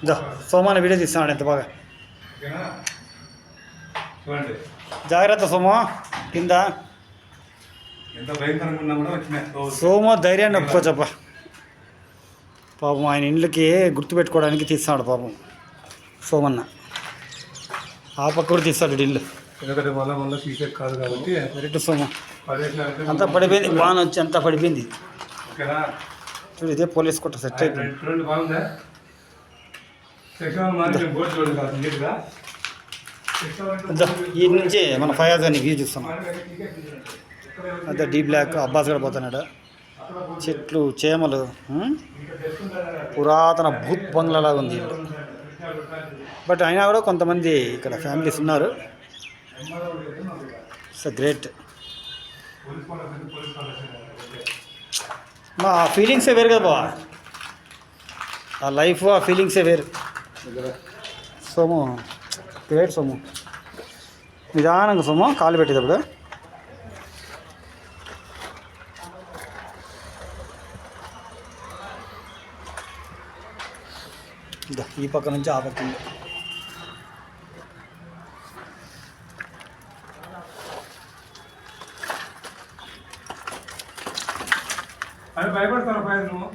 దా సోమాన video తీస్తున్నాడు ఎంత బాగా. జాగ్రత్త సోమో కింద. సోమో ధైర్యాన్ని ఒప్పుకోవచ్చప్ప. పాపం ఆయన ఇండ్లకి గుర్తుపెట్టుకోవడానికి తీస్తున్నాడు పాపం సోమన్న. ఆ పక్క కూడా తీస్తాడు ఇల్లు. ఎందుకంటే మళ్ళీ తీసేది కాదు కాబట్టి రెడ్డి సోమ అంతా పడిపోయింది. వాన వచ్చి అంతా పడిపోయింది చూడు. ఇదే పోలీస్ కొట్ట సెట్ అయిపోయింది. ఈ నుంచి మన ఫయాజ్ అని వ్యూ చూస్తున్నాం. అదే డీ బ్లాక్ అబ్బాస్ కూడా పోతున్నాడు. చెట్లు చేమలు పురాతన భూత్ బంగ్లాలాగా ఉంది. బట్ అయినా కూడా కొంతమంది ఇక్కడ ఫ్యామిలీస్ ఉన్నారు. It's great. మా ఫీలింగ్సే వేరు కదా బావా. ఆ లైఫ్ ఆ ఫీలింగ్సే వేరు. సోము గ్రేట్ సోము. నిదానంగా సోము కాలు పెట్టేటప్పుడు. ఈ పక్క నుంచి ఆ పక్క భయపడతాను నువ్వు.